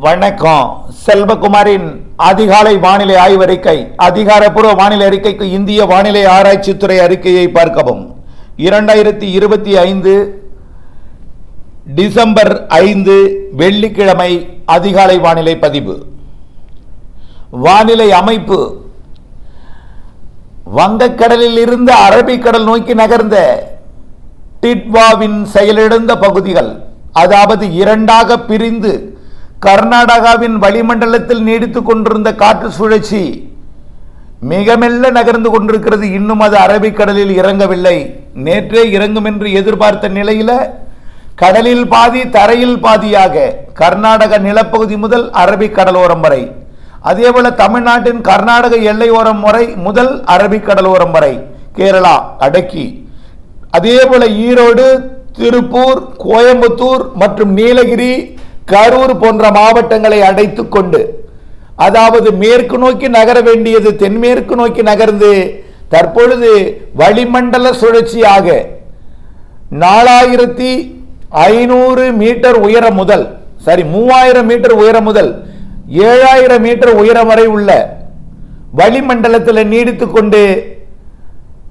வணக்கம். செல்வகுமாரின் அதிகாலை வானிலை ஆய்வறிக்கை. அதிகாரப்பூர்வ வானிலை அறிக்கைக்கு இந்திய வானிலை ஆராய்ச்சித்துறை அறிக்கையை பார்க்கவும். 2025 டிசம்பர் 5 வெள்ளிக்கிழமை அதிகாலை வானிலை பதிவு. வானிலை அமைப்பு: வங்கக்கடலில் இருந்து அரபிக்கடல் நோக்கி நகர்ந்த டிட்வாவின் செயலிழந்த பகுதிகள், அதாவது இரண்டாக பிரிந்து கர்நாடகாவின் வளிமண்டலத்தில் நீடித்துக் கொண்டிருந்த காற்று சுழற்சி மிக மெல்ல நகர்ந்து கொண்டிருக்கிறது. இன்னும் அது அரபிக்கடலில் இறங்கவில்லை. நேற்றே இறங்கும் என்று எதிர்பார்த்த நிலையில கடலில் பாதி தரையில் பாதியாக கர்நாடக நிலப்பகுதி முதல் அரபிக்கடலோரம் வரை, அதேபோல தமிழ்நாட்டின் கர்நாடக எல்லையோரம் வரை முதல் அரபிக்கடலோரம் வரை கேரளா அடக்கி, அதேபோல ஈரோடு, திருப்பூர், கோயம்புத்தூர் மற்றும் நீலகிரி, கரூர் போன்ற மாவட்டங்களை அடைத்துக் கொண்டு, அதாவது மேற்கு நோக்கி நகர வேண்டியது தென்மேற்கு நோக்கி நகர்ந்து தற்பொழுது வளிமண்டல சுழற்சியாக 4500 மீட்டர் உயரம் முதல் 3000 மீட்டர் உயரம் முதல் 7000 மீட்டர் உயரம் வரை உள்ள வளிமண்டலத்தில் நீடித்துக் கொண்டு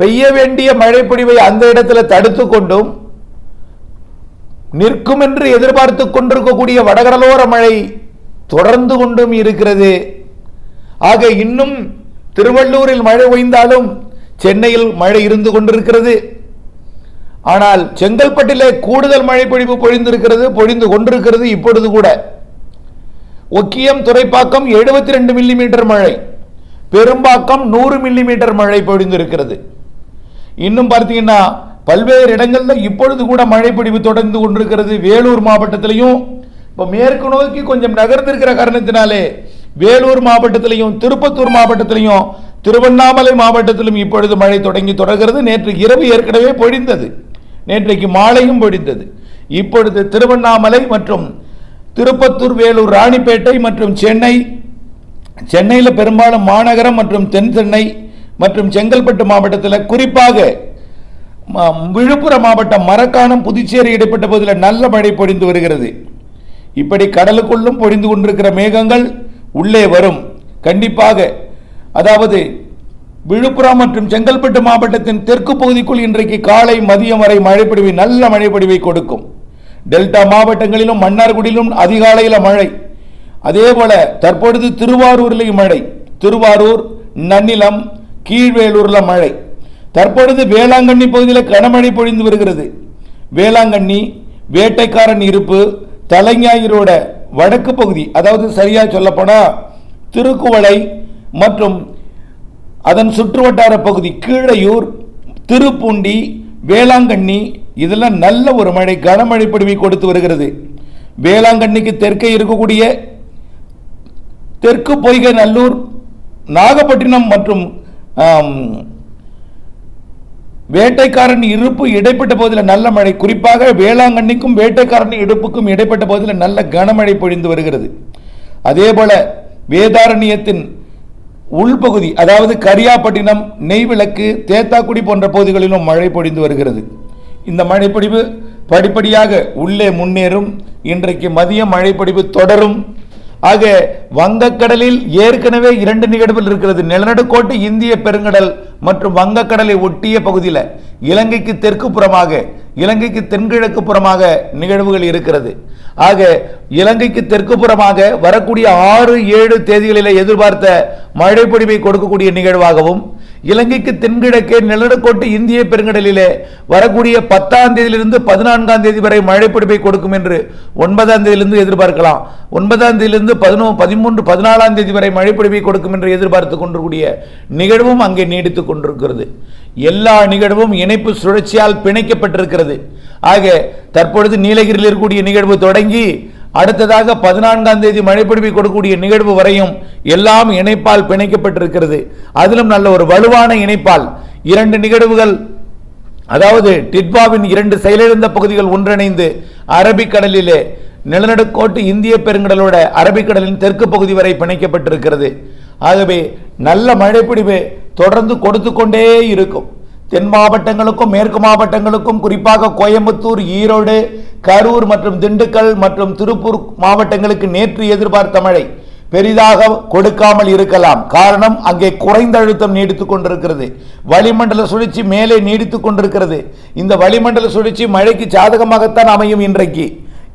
பெய்ய வேண்டிய மழைப்பொழிவை அந்த இடத்துல தடுத்து கொண்டும் நிற்கும் என்று எதிர்பார்த்து கொண்டிருக்கக்கூடிய வடகடலோர மழை தொடர்ந்து கொண்டும் இருக்கிறது. ஆக இன்னும் திருவள்ளூரில் மழை ஓய்ந்தாலும் சென்னையில் மழை இருந்து கொண்டிருக்கிறது. ஆனால் செங்கல்பட்டிலே கூடுதல் மழை பொழிவு பொழிந்து கொண்டிருக்கிறது. இப்பொழுது கூட ஒக்கியம், துறைப்பாக்கம் 72 மில்லிமீட்டர் மழை, பெரும்பாக்கம் 100 மில்லிமீட்டர் மழை பொழிந்திருக்கிறது. இன்னும் பார்த்தீங்கன்னா பல்வேறு இடங்களில் இப்பொழுது கூட மழைப்பொழிவு தொடர்ந்து கொண்டிருக்கிறது. வேலூர் மாவட்டத்திலையும் இப்போ மேற்கு நோக்கி கொஞ்சம் நகர்ந்திருக்கிற காரணத்தினாலே வேலூர் மாவட்டத்திலையும் திருப்பத்தூர் மாவட்டத்திலையும் திருவண்ணாமலை மாவட்டத்திலும் இப்பொழுது மழை தொடர்கிறது. நேற்று இரவு ஏற்கனவே பொழிந்தது, நேற்றைக்கு மாலையும் பொழிந்தது. இப்பொழுது திருவண்ணாமலை மற்றும் திருப்பத்தூர், வேலூர், ராணிப்பேட்டை மற்றும் சென்னையில் பெரும்பாலும் மாநகரம் மற்றும் தென் சென்னை மற்றும் செங்கல்பட்டு மாவட்டத்தில், குறிப்பாக விழுப்புரம் மாவட்டம், மரக்காணம், புதுச்சேரி இடைப்பட்ட பகுதியில் நல்ல மழை பொழிந்து வருகிறது. இப்படி கடலுக்குள்ளும் பொழிந்து கொண்டிருக்கிற மேகங்கள் உள்ளே வரும் கண்டிப்பாக. அதாவது விழுப்புரம் மற்றும் செங்கல்பட்டு மாவட்டத்தின் தெற்கு பகுதிக்குள் இன்றைக்கு காலை மதியம் வரை மழைப்பொழிவை, நல்ல மழைப்பொழிவை கொடுக்கும். டெல்டா மாவட்டங்களிலும் மன்னார்குடியிலும் அதிகாலையில் மழை. அதேபோல தற்பொழுது திருவாரூரிலும் மழை. திருவாரூர், நன்னிலம், கீழ்வேலூரில் மழை. தற்பொழுது வேளாங்கண்ணி பகுதியில் கனமழை பொழிந்து வருகிறது. வேளாங்கண்ணி, வேட்டைக்காரன் இருப்பு, தலைஞாயிரோட வடக்கு பகுதி, அதாவது சரியா சொல்லப்போனா திருக்குவளை மற்றும் அதன் சுற்றுவட்டார பகுதி, கீழையூர், திருப்பூண்டி, வேளாங்கண்ணி, இதெல்லாம் நல்ல ஒரு மழை, கனமழை பொழிவை கொடுத்து வருகிறது. வேளாங்கண்ணிக்கு தெற்கே இருக்கக்கூடிய தெற்கு பொய்கை நல்லூர், நாகப்பட்டினம் மற்றும் வேட்டைக்காரன் இருப்பு இடைப்பட்ட பகுதியில் நல்ல மழை. குறிப்பாக வேளாங்கண்ணிக்கும் வேட்டைக்காரன் இருப்புக்கும் இடைப்பட்ட பகுதியில் நல்ல கனமழை பொழிந்து வருகிறது. அதேபோல வேதாரண்யத்தின் உள்பகுதி, அதாவது கரியாப்பட்டினம், நெய்விளக்கு, தேத்தாக்குடி போன்ற பகுதிகளிலும் மழை பொழிந்து வருகிறது. இந்த மழைப்பொழிவு படிப்படியாக உள்ளே முன்னேறும். இன்றைக்கு மதியம் மழைப்பொழிவு தொடரும். ஆக வங்கக்கடலில் ஏற்கனவே 2 நிகழ்வுகள் இருக்கிறது. நிலநடுக்கோட்டு இந்திய பெருங்கடல் மற்றும் வங்கக்கடலை ஒட்டிய பகுதியில் இலங்கைக்கு தெற்கு புறமாக, இலங்கைக்கு தென்கிழக்கு புறமாக நிகழ்வுகள் இருக்கிறது. ஆக இலங்கைக்கு தெற்கு புறமாக வரக்கூடிய 6, 7 தேதிகளில் எதிர்பார்த்த மழைப்பொழிவை கொடுக்கக்கூடிய நிகழ்வாகவும், இலங்கைக்கு தென்கிழக்கே நிலநடுக்கோட்டு இந்திய பெருங்கடலிலே வரக்கூடிய 10ஆம் தேதியிலிருந்து 14ஆம் தேதி வரை மழைப்பொழிவை கொடுக்கும் என்று 9ஆம் தேதியிலிருந்து எதிர்பார்க்கலாம். 9ஆம் தேதியிலிருந்து 13, 14ஆம் தேதி வரை மழைப்பொழிவை கொடுக்கும் என்று எதிர்பார்த்து கொண்டிருக்கூடிய நிகழ்வும் அங்கே நீடித்துக் கொண்டிருக்கிறது. எல்லா நிகழ்வும் இணைப்பு சுழற்சியால் பிணைக்கப்பட்டிருக்கிறது. ஆக தற்பொழுது நீலகிரியில் இருக்கக்கூடிய நிகழ்வு தொடங்கி அடுத்ததாக 14ஆம் தேதி மழைப்பொழிவை கொடுக்கக்கூடிய நிகழ்வு வரையும் எல்லாம் இணைப்பால் பிணைக்கப்பட்டிருக்கிறது. அதிலும் நல்ல ஒரு வலுவான இணைப்பால் 2 நிகழ்வுகள், அதாவது டிட்வாவின் 2 செயலிழந்த பகுதிகள் ஒன்றிணைந்து அரபிக்கடலிலே நிலநடுக்கோட்டு இந்திய பெருங்கடலோட அரபிக்கடலின் தெற்கு பகுதி வரை பிணைக்கப்பட்டிருக்கிறது. ஆகவே நல்ல மழைப்பொழிவு தொடர்ந்து கொடுத்து கொண்டே இருக்கும். தென் மாவட்டங்களுக்கும் மேற்கு மாவட்டங்களுக்கும், குறிப்பாக கோயம்புத்தூர், ஈரோடு, கரூர் மற்றும் திண்டுக்கல் மற்றும் திருப்பூர் மாவட்டங்களுக்கு நேற்று எதிர்பார்த்த மழை பெரிதாக கொடுக்காமல் இருக்கலாம். காரணம், அங்கே குறைந்த அழுத்தம் நீடித்துக் கொண்டிருக்கிறது. வளிமண்டல சுழற்சி மேலே நீடித்துக் கொண்டிருக்கிறது. இந்த வளிமண்டல சுழற்சி மழைக்கு சாதகமாகத்தான் அமையும்.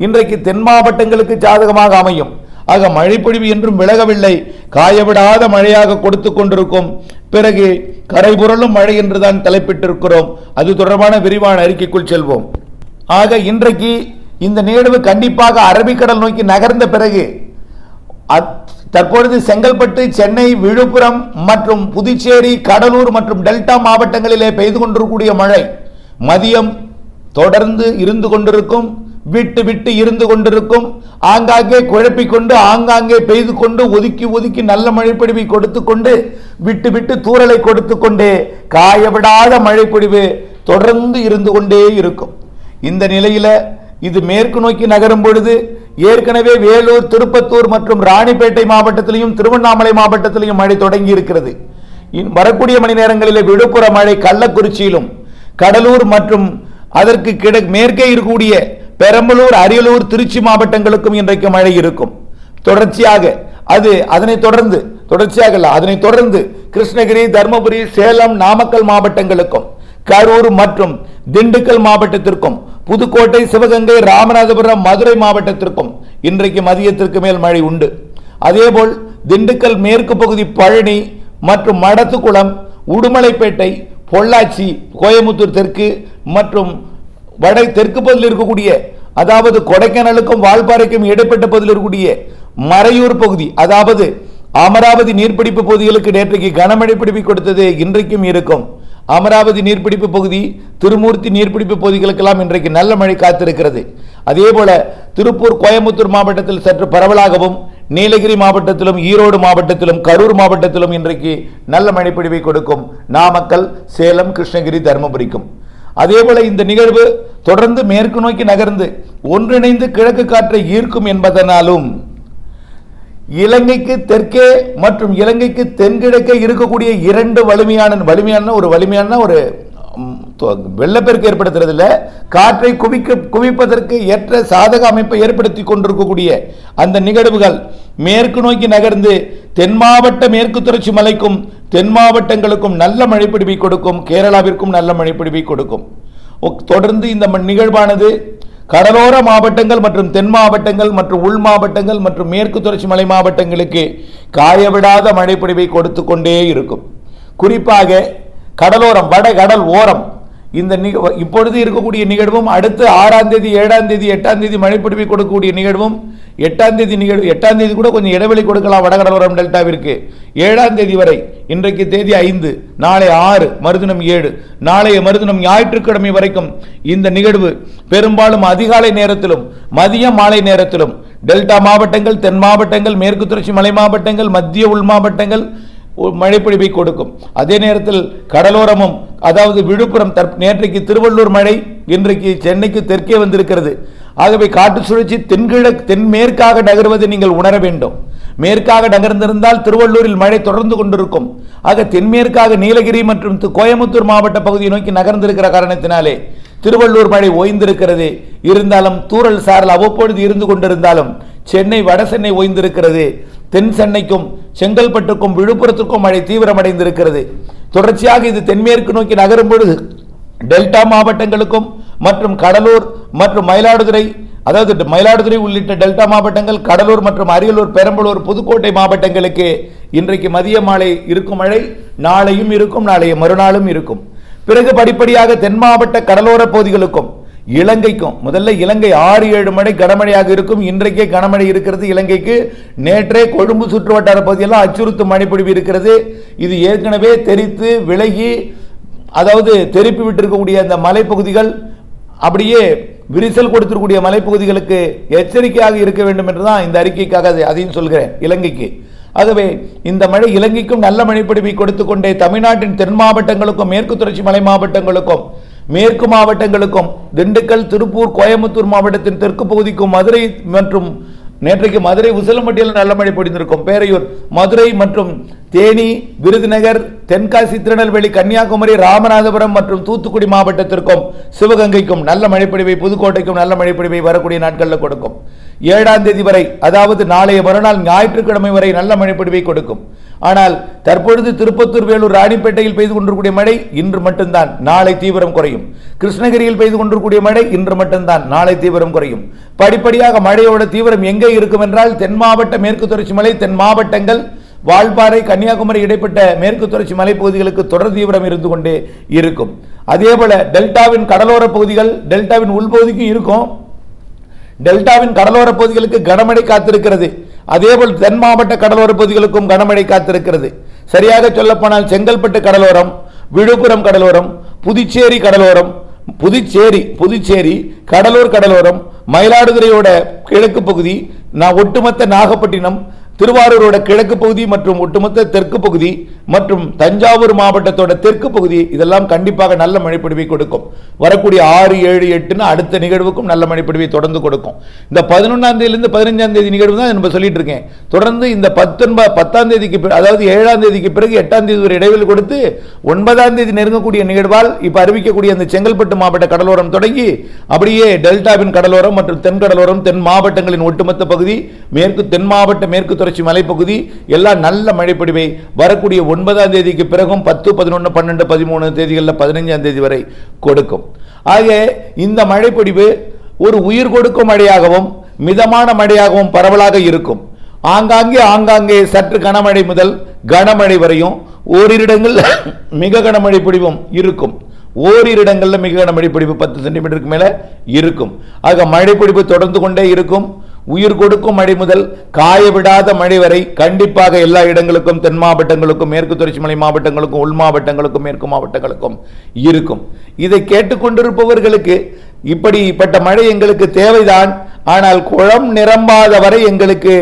இன்றைக்கு தென் மாவட்டங்களுக்கு சாதகமாக அமையும். ஆக மழைப்பொழிவு என்றும் விலகவில்லை, காயவிடாத மழையாக கொடுத்து கொண்டிருக்கும். பிறகு கரைபுரளும் மழை என்றுதான் தலைப்பிட்டிருக்கிறோம். அது தொடர்பான விரிவான அறிக்கைக்குள் செல்வோம். ஆக இன்றைக்கு இந்த நிகழ்வு கண்டிப்பாக அரபிக்கடல் நோக்கி நகர்ந்த பிறகு தற்பொழுது செங்கல்பட்டு, சென்னை, விழுப்புரம் மற்றும் புதுச்சேரி, கடலூர் மற்றும் டெல்டா மாவட்டங்களிலே பெய்து கொண்டிருக்கக்கூடிய மழை மதியம் தொடர்ந்து இருந்து கொண்டிருக்கும். விட்டு விட்டு இருந்து கொண்டிருக்கும். ஆங்காங்கே குழப்பிக்கொண்டு ஆங்காங்கே பெய்து கொண்டு ஒதுக்கி ஒதுக்கி நல்ல மழைப்பொழிவை கொடுத்து கொண்டு விட்டு விட்டு தூறலை கொடுத்து கொண்டே காயவிடாத மழைப்பொழிவு தொடர்ந்து இருந்து கொண்டே இருக்கும். இந்த நிலையில இது மேற்கு நோக்கி நகரும் பொழுது ஏற்கனவே வேலூர், திருப்பத்தூர் மற்றும் ராணிப்பேட்டை மாவட்டத்திலையும் திருவண்ணாமலை மாவட்டத்திலையும் மழை தொடங்கி இருக்கிறது. வரக்கூடிய மணி நேரங்களில் விழுப்புரம் மழை கள்ளக்குறிச்சியிலும், கடலூர் மற்றும் அதற்கு மேற்கே இருக்கக்கூடிய பெரம்பலூர், அரியலூர், திருச்சி மாவட்டங்களுக்கும் இன்றைக்கு மழை இருக்கும். அதனைத் தொடர்ந்து கிருஷ்ணகிரி, தர்மபுரி, சேலம், நாமக்கல் மாவட்டங்களுக்கும், கரூர் மற்றும் திண்டுக்கல் மாவட்டத்திற்கும், புதுக்கோட்டை, சிவகங்கை, ராமநாதபுரம், மதுரை மாவட்டத்திற்கும் இன்றைக்கு மதியத்திற்கு மேல் மழை உண்டு. அதேபோல் திண்டுக்கல் மேற்கு பகுதி, பழனி மற்றும் மடத்துக்குளம், உடுமலைப்பேட்டை, பொள்ளாச்சி, கோயமுத்தூர் தெற்கு மற்றும் வட தெற்கு பகுதியில் இருக்கக்கூடிய, அதாவது கொடைக்கானலுக்கும் வால்பாறைக்கும் இடைப்பட்ட பகுதியில் இருக்கக்கூடிய மறையூர் பகுதி, அதாவது அமராவதி நீர்பிடிப்பு பகுதிகளுக்கு நேற்றைக்கு கனமழை பிடிப்பு கொடுத்தது இன்றைக்கும் இருக்கும். அமராவதி நீர்பிடிப்பு பகுதி, திருமூர்த்தி நீர்பிடிப்பு பகுதிகளுக்கெல்லாம் இன்றைக்கு நல்ல மழை காத்திருக்கிறது. அதே போல திருப்பூர், கோயம்புத்தூர் மாவட்டத்தில் சற்று பரவலாகவும், நீலகிரி மாவட்டத்திலும், ஈரோடு மாவட்டத்திலும், கரூர் மாவட்டத்திலும் இன்றைக்கு நல்ல மழை பொழிவை கொடுக்கும். நாமக்கல், சேலம், கிருஷ்ணகிரி, தர்மபுரிக்கும். அதேபோல இந்த நிகழ்வு தொடர்ந்து மேற்கு நோக்கி நகர்ந்து ஒன்றிணைந்து கிழக்கு காற்றை ஈர்க்கும் என்பதனாலும் இலங்கைக்கு தெற்கே மற்றும் இலங்கைக்கு தென்கிழக்கே இருக்கக்கூடிய இரண்டு வலிமையான ஒரு வெள்ளப்பெருக்கு ஏற்படுத்துறதுல காற்றை குவிப்பதற்கு ஏற்ற சாதக அமைப்பை ஏற்படுத்தி கொண்டிருக்கக்கூடிய அந்த நிகழ்வுகள் மேற்கு நோக்கி நகர்ந்து தென் மாவட்ட மேற்கு தொடர்ச்சி மலைக்கும் தென் மாவட்டங்களுக்கும் நல்ல மழைப்பிடிவை கொடுக்கும். கேரளாவிற்கும் நல்ல மழைப்பிடிவை கொடுக்கும். தொடர்ந்து இந்த நிகழ்வானது கடலோர மாவட்டங்கள் மற்றும் தென் மாவட்டங்கள் மற்றும் உள் மாவட்டங்கள் மற்றும் மேற்கு தொடர்ச்சி மலை மாவட்டங்களுக்கு காயவிடாத மழைப்பொழிவை கொடுத்து கொண்டே இருக்கும். குறிப்பாக கடலோரம், வட கடல் ஓரம் இந்த இப்பொழுது இருக்கக்கூடிய நிகழ்வும் அடுத்து 6ஆம் தேதி, 7ஆம் தேதி, 8ஆம் தேதி மழைப்பொழிவை கொடுக்கக்கூடிய நிகழ்வும் 8ஆம் தேதி கூட கொஞ்சம் இடைவெளி கொடுக்கலாம் வடகடலோரம் டெல்டாவிற்கு. 7ஆம் தேதி வரை, இன்றைக்கு தேதி 5, நாளை 6, மறுதினம் 7, நாளைய மறுதினம் ஞாயிற்றுக்கிழமை வரைக்கும் இந்த நிகழ்வு பெரும்பாலும் அதிகாலை நேரத்திலும் மதியம் மாலை நேரத்திலும் டெல்டா மாவட்டங்கள், தென் மாவட்டங்கள், மேற்கு தொடர்ச்சி மலை மாவட்டங்கள், மத்திய உள் மாவட்டங்கள் மழைப்பொழிவை கொடுக்கும். அதே நேரத்தில் கடலோரமும், அதாவது விழுப்புரம், நேற்றைக்கு திருவள்ளூர் மழை இன்றைக்கு சென்னைக்கு தெற்கே வந்திருக்கிறது. ஆகவே காற்று சுழற்சி தென்மேற்காக நகர்வதை நீங்கள் உணர வேண்டும். மேற்காக நகர்ந்திருந்தால் திருவள்ளூரில் மழை தொடர்ந்து கொண்டிருக்கும். ஆக தென்மேற்காக நீலகிரி மற்றும் கோயமுத்தூர் மாவட்ட பகுதியை நோக்கி நகர்ந்திருக்கிற காரணத்தினாலே திருவள்ளூர் மழை ஓய்ந்திருக்கிறது. இருந்தாலும் தூறல் சாரல் அவ்வப்பொழுது இருந்து கொண்டிருந்தாலும் சென்னை, வட சென்னை ஓய்ந்திருக்கிறது. தென் சென்னைக்கும் செங்கல்பட்டுக்கும் விழுப்புரத்திற்கும் மழை தீவிரமடைந்திருக்கிறது. தொடர்ச்சியாக இது தென்மேற்கு நோக்கி நகரும் பொழுது டெல்டா மாவட்டங்களுக்கும் மற்றும் கடலூர் மற்றும் மயிலாடுதுறை, அதாவது மயிலாடுதுறை உள்ளிட்ட டெல்டா மாவட்டங்கள், கடலூர் மற்றும் அரியலூர், பெரம்பலூர், புதுக்கோட்டை மாவட்டங்களுக்கு இன்றைக்கு மதிய மாலை இருக்கும் மழை நாளையும் இருக்கும், நாளைய மறுநாளும் இருக்கும். பிறகு படிப்படியாக தென் மாவட்ட கடலோர பகுதிகளுக்கும் இலங்கைக்கும், முதல்ல இலங்கை 6-7 மழை கனமழையாக இருக்கும். இன்றைக்கே கனமழை இருக்கிறது இலங்கைக்கு. நேற்றே கொழும்பு சுற்று வட்டார பகுதியெல்லாம் அச்சுறுத்தும் மழைப்பொழிவு இருக்கிறது. இது ஏற்கனவே தெரித்து விலகி, அதாவது தெரிப்பி விட்டிருக்கக்கூடிய அந்த மலைப்பகுதிகள் அப்படியே விரிசல் கொடுத்திருக்கக்கூடிய மலைப்பகுதிகளுக்கு எச்சரிக்கையாக இருக்க வேண்டும் என்றுதான் இந்த அறிக்கைக்காக அதையும் சொல்கிறேன் இலங்கைக்கு. ஆகவே இந்த மழை இலங்கைக்கும் நல்ல மழைப்பொழிவை கொடுத்து கொண்டே தமிழ்நாட்டின் தென் மாவட்டங்களுக்கும் மேற்கு தொடர்ச்சி மலை மாவட்டங்களுக்கும் மேற்கு மாவட்டங்களுக்கும் திண்டுக்கல், திருப்பூர், கோயம்புத்தூர் மாவட்டத்தின் தெற்கு பகுதிக்கும் மதுரை மற்றும் நேற்றைக்கு மதுரை உசிலம்பட்டியில் நல்ல மழை பொழிந்திருக்கும். பேரையூர், மதுரை மற்றும் தேனி, விருதுநகர், தென்காசி, திருநெல்வேலி, கன்னியாகுமரி, ராமநாதபுரம் மற்றும் தூத்துக்குடி மாவட்டத்திற்கும் சிவகங்கைக்கும் நல்ல மழைப்பொழிவை, புதுக்கோட்டைக்கும் நல்ல மழைப்பொழிவை வரக்கூடிய நாட்களில் கொடுக்கும். 7ஆம் தேதி வரை, அதாவது நாளைய மறுநாள் ஞாயிற்றுக்கிழமை வரை நல்ல மழைப்பொழிவை கொடுக்கும். ஆனால் தற்பொழுது திருப்பத்தூர், வேலூர், ராணிப்பேட்டையில் பெய்து கொண்டிருக்கூடிய மழை இன்று மட்டும்தான், நாளை தீவிரம் குறையும். கிருஷ்ணகிரியில் பெய்து கொண்டிருக்கூடிய மழை இன்று மட்டும்தான், நாளை தீவிரம் குறையும். படிப்படியாக மழையோட தீவிரம் எங்கே இருக்கும் என்றால், தென் மாவட்ட மேற்கு தொடர்ச்சி மலை, தென் மாவட்டங்கள் வால்பாறை, கன்னியாகுமரி இடைப்பட்ட மேற்கு தொடர்ச்சி மலைப்பகுதிகளுக்கு தொடர் தீவிரம் இருந்து கொண்டே இருக்கும். அதேபோல டெல்டாவின் கடலோர பகுதிகள், டெல்டாவின் உள்பகுதிக்கும் இருக்கும். டெல்டாவின் கடலோர பகுதிகளுக்கு கனமழை காத்திருக்கிறது. அதேபோல் தென் மாவட்ட கடலோர பகுதிகளுக்கும் கனமழை காத்திருக்கிறது. சரியாக சொல்லப்போனால் செங்கல்பட்டு கடலோரம், விழுப்புரம் கடலோரம், புதுச்சேரி கடலோரம், புதுச்சேரி கடலூர் கடலோரம், மயிலாடுதுறையோட கிழக்கு பகுதி, ஒட்டுமொத்த நாகப்பட்டினம், திருவாரூரோட கிழக்கு பகுதி மற்றும் ஒட்டுமொத்த தெற்கு பகுதி மற்றும் தஞ்சாவூர் மாவட்டத்தோட தெற்கு பகுதி, இதெல்லாம் கண்டிப்பாக நல்ல மழைப்பொழிவை கொடுக்கும். வரக்கூடிய 6, 7, 8 அடுத்த நிகழ்வுக்கும் நல்ல மழைப்பொழிவை தொடர்ந்து கொடுக்கும். இந்த 11ஆம் தேதியிலிருந்து 15ஆம் தேதி நிகழ்வு தான் நம்ம சொல்லிட்டு இருக்கேன். தொடர்ந்து இந்த 10ஆம் தேதிக்கு, அதாவது 7ஆம் தேதிக்கு பிறகு 8ஆம் தேதி ஒரு இடைவெளி கொடுத்து 9ஆம் தேதி நெருங்கக்கூடிய நிகழ்வால் இப்ப அறிவிக்கக்கூடிய அந்த செங்கல்பட்டு மாவட்ட கடலோரம் தொடங்கி அப்படியே டெல்டாவின் கடலோரம் மற்றும் தென் கடலோரம், தென் மாவட்டங்களின் ஒட்டுமொத்த பகுதி, தென் மாவட்ட மேற்கு தொடர்ச்சி மலைப்பகுதி எல்லாம் நல்ல மழைப்பொழிவை வரக்கூடிய 9ஆம் தேதிக்கு பிறகும் 10, 11, 12, 13 தேதிகளில் 15ஆம் தேதி வரை கொடுக்கும். ஆக இந்த மழைப்பொழிவு ஒரு உயிர் கொடுக்கும் மழையாகவும் மிதமான மழையாகவும் பரவலாக இருக்கும். ஆங்காங்கே சற்று கனமழை முதல் கனமழை வரையும், ஓரிரு இடங்கள் மிக கனமழை பொழிவும் இருக்கும். ஓரிரு இடங்களில் மிக கனமழை பொழிவு 10 சென்டிமீட்டருக்கு மேல இருக்கும். ஆக மழைப்பொழிவு தொடர்ந்து கொண்டே இருக்கும். உயிர் கொடுக்கும் மழை முதல் காய விடாத மழை வரை கண்டிப்பாக எல்லா இடங்களுக்கும், தென் மாவட்டங்களுக்கும், மேற்கு தொடர்ச்சி மலை மாவட்டங்களுக்கும், உள் மாவட்டங்களுக்கும், மேற்கு மாவட்டங்களுக்கும் இருக்கும். இதை கேட்டுக்கொண்டிருப்பவர்களுக்கு இப்படிப்பட்ட மழை எங்களுக்கு தேவைதான், ஆனால் குளம் நிரம்பாத வரை எங்களுக்கு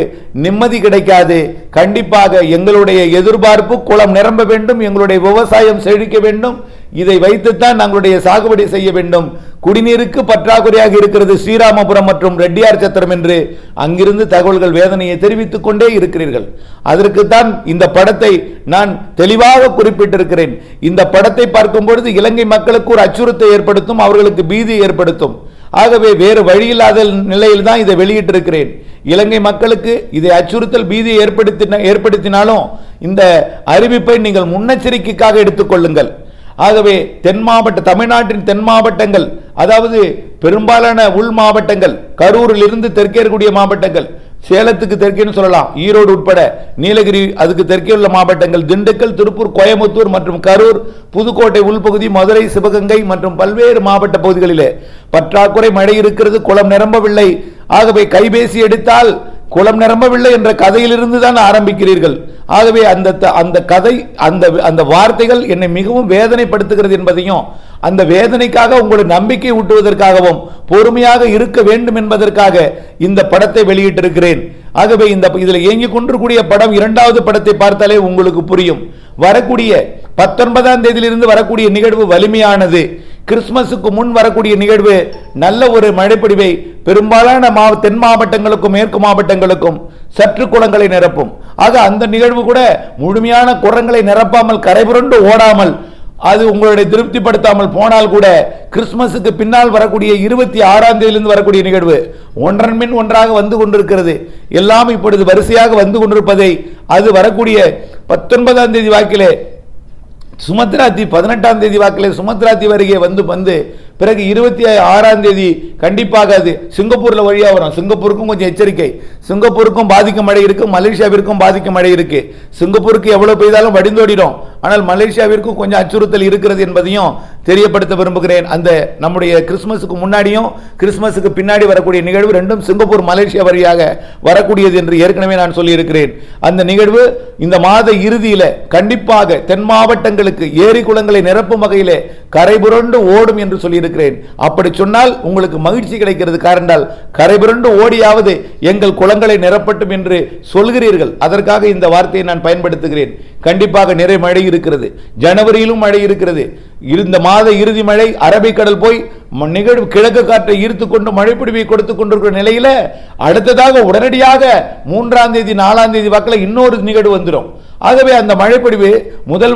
நிம்மதி கிடைக்காது. கண்டிப்பாக எங்களுடைய எதிர்பார்ப்பு குளம் நிரம்ப வேண்டும், எங்களுடைய விவசாயம் செழிக்க வேண்டும். இதை வைத்துத்தான் நாங்களுடைய சாகுபடி செய்ய வேண்டும். குடிநீருக்கு பற்றாக்குறையாக இருக்கிறது ஸ்ரீராமபுரம் மற்றும் ரெட்டியார் சத்திரம் என்று அங்கிருந்து தகவல்கள் வேதனையை தெரிவித்துக் கொண்டே இருக்கிறீர்கள். அதற்குத்தான் இந்த படத்தை நான் தெளிவாக குறிப்பிட்டிருக்கிறேன். இந்த படத்தை பார்க்கும் பொழுது இலங்கை மக்களுக்கு ஒரு அச்சுறுத்தலை ஏற்படுத்தும், அவர்களுக்கு பீதி ஏற்படுத்தும். ஆகவே வேறு வழியில்லாத நிலையில் தான் இதை வெளியிட்டிருக்கிறேன். இலங்கை மக்களுக்கு இதை அச்சுறுத்தல் பீதியை ஏற்படுத்தினாலும் இந்த அறிவிப்பை நீங்கள் முன்னெச்சரிக்கைக்காக எடுத்துக்கொள்ளுங்கள். ஆகவே தமிழ்நாட்டின் தென் மாவட்டங்கள், அதாவது பெரும்பாலான உள் மாவட்டங்கள், கரூரில் இருந்து தெற்கே இருக்கக்கூடிய மாவட்டங்கள், சேலத்துக்கு தெற்கேன்னு சொல்லலாம், ஈரோடு உட்பட நீலகிரி அதுக்கு தெற்கே உள்ள மாவட்டங்கள், திண்டுக்கல், திருப்பூர், கோயம்புத்தூர் மற்றும் கரூர், புதுக்கோட்டை உள்பகுதி, மதுரை, சிவகங்கை மற்றும் பல்வேறு மாவட்ட பகுதிகளிலே பற்றாக்குறை மழை இருக்கிறது, குளம் நிரம்பவில்லை. ஆகவே கைபேசி எடுத்தால் குளம் நிரம்பவில்லை என்ற கதையிலிருந்து தான் ஆரம்பிக்கிறீர்கள். ஆகவே அந்த கதை, அந்த வார்த்தைகள் என்னை மிகவும் வேதனைப்படுத்துகிறது என்பதையும், அந்த வேதனைக்காக உங்களுடைய நம்பிக்கை ஊட்டுவதற்காகவும் பொறுமையாக இருக்க வேண்டும் என்பதற்காக இந்த படத்தை வெளியிட்டிருக்கிறேன். ஆகவே இதில் இயங்கிக் கொண்டிருக்கூடிய படம், 2வது படத்தை பார்த்தாலே உங்களுக்கு புரியும். வரக்கூடிய 19ஆம் தேதியிலிருந்து வரக்கூடிய நிகழ்வு வலிமையானது. கிறிஸ்துமஸுக்கு முன் வரக்கூடிய நிகழ்வு நல்ல ஒரு மழைப்பொழிவை பெரும்பாலான தென் மாவட்டங்களுக்கும் மேற்கு மாவட்டங்களுக்கும் சற்று குளங்களை நிரப்பும். ஆக அந்த நிகழ்வு கூட முழுமையான குளங்களை நிரப்பாமல், கரைபுரண்டு ஓடாமல், அது உங்களுடைய திருப்திப்படுத்தாமல் போனால் கூட கிறிஸ்துமஸுக்கு பின்னால் வரக்கூடிய 26ஆம் தேதியிலிருந்து வரக்கூடிய நிகழ்வு ஒன்றன் பின் ஒன்றாக வந்து கொண்டிருக்கிறது. எல்லாம் இப்பொழுது வரிசையாக வந்து கொண்டிருப்பதை, அது வரக்கூடிய 19ஆம் தேதி வாக்கிலே சுமத்ராத்தி, 18ஆம் தேதி வாக்கிலே சுமத்ராத்தி வருகை வந்து பிறகு 26ஆம் தேதி கண்டிப்பாக அது சிங்கப்பூர்ல வழியா வரும். சிங்கப்பூருக்கும் கொஞ்சம் எச்சரிக்கை. சிங்கப்பூருக்கும் பாதிக்கும் மழை இருக்கு, மலேசியாவிற்கும் பாதிக்கும் மழை இருக்கு. சிங்கப்பூருக்கு எவ்வளவு பெய்தாலும் வடிந்தோடிடும், ஆனால் மலேசியாவிற்கும் கொஞ்சம் அச்சுறுத்தல் இருக்கிறது என்பதையும் தெரியப்படுத்த விரும்புகிறேன். அந்த நம்முடைய கிறிஸ்துமஸுக்கு முன்னாடியும் கிறிஸ்துமஸுக்கு பின்னாடி வரக்கூடிய நிகழ்வு ரெண்டும் சிங்கப்பூர், மலேசியா வழியாக வரக்கூடியது என்று ஏற்கனவே நான் சொல்லி இருக்கிறேன். அந்த நிகழ்வு இந்த மாத இறுதியில கண்டிப்பாக தென் மாவட்டங்களுக்கு ஏரி குளங்களை நிரப்பும் வகையிலே கரைபுரண்டு ஓடும் என்று சொல்லி இருக்கிறேன். அப்படி சொன்னால் உங்களுக்கு மகிழ்ச்சி கிடைக்கிறது. காரணம், கரைபுரண்டு ஓடியாவது எங்கள் குளங்களை நிரப்பட்டும் என்று சொல்கிறீர்கள். அதற்காக இந்த வார்த்தையை நான் பயன்படுத்துகிறேன். கண்டிப்பாக நிறைய மழை இருக்கிறது, ஜனவரியிலும் மழை இருக்கிறது. இந்த மாத இறுதி மழை அரபிக்கடல் போய் நிகழ்வு கிழக்கு காற்றை ஈர்த்து கொண்டு மழைப்பொழிவை கொடுத்துக் கொண்டிருக்கிற நிலையில அடுத்ததாக உடனடியாக 3ஆம் தேதி 4ஆம் தேதி வாக்கில் இன்னொரு நிகழ்வு வந்துடும். ஆகவே அந்த மழைப்பொழிவு முதல்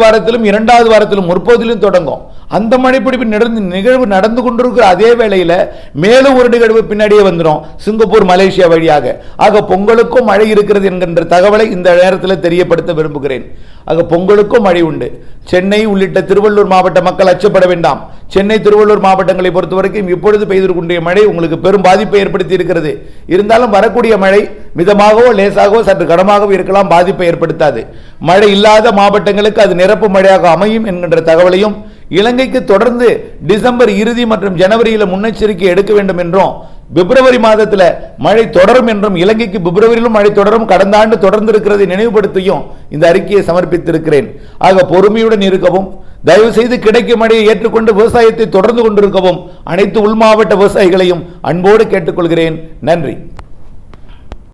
வாரத்திலும் இரண்டாவது வாரத்திலும் முற்போதிலும் தொடங்கும். அந்த மழைப்பொழிவு நிகழ்வு நடந்து கொண்டிருக்கிற அதே வேளையில் மேலும் ஒரு நிகழ்வு பின்னாடியே வந்துடும், சிங்கப்பூர் மலேசியா வழியாக. ஆக பொங்கலுக்கும் மழை இருக்கிறது என்கின்ற தகவலை இந்த நேரத்தில் தெரியப்படுத்த விரும்புகிறேன். ஆக பொங்கலுக்கும் மழை உண்டு. சென்னை உள்ளிட்ட திருவள்ளூர் மாவட்ட மக்கள் அச்சப்பட வேண்டாம். சென்னை திருவள்ளூர் மாவட்டங்களை பொறுத்தவரைக்கும் இப்பொழுது பெய்திருக்கின்ற மழை உங்களுக்கு பெரும் பாதிப்பை ஏற்படுத்தி இருக்கிறது. இருந்தாலும் வரக்கூடிய மழை மிதமாகவோ லேசாகவோ சற்று கனமாகவோ இருக்கலாம், பாதிப்பை ஏற்படுத்தாது. மழை இல்லாத மாவட்டங்களுக்கு அது நிரப்பு மழையாக அமையும் என்கின்ற தகவலையும், இலங்கைக்கு தொடர்ந்து டிசம்பர் இறுதி மற்றும் ஜனவரியில் முன்னெச்சரிக்கை எடுக்க வேண்டும் என்றும், பிப்ரவரி மாதத்தில் மழை தொடரும் என்றும், இலங்கைக்கு பிப்ரவரியிலும் மழை தொடரும், கடந்த ஆண்டு தொடர்ந்து இருக்கிறதை நினைவுபடுத்தியும் இந்த அறிக்கையை சமர்ப்பித்திருக்கிறேன். ஆக பொறுமையுடன் இருக்கவும், தயவு செய்து கிடைக்கும் மழையை ஏற்றுக்கொண்டு விவசாயத்தை தொடர்ந்து கொண்டிருக்கவும் அனைத்து உள் மாவட்ட விவசாயிகளையும் அன்போடு கேட்டுக்கொள்கிறேன். நன்றி.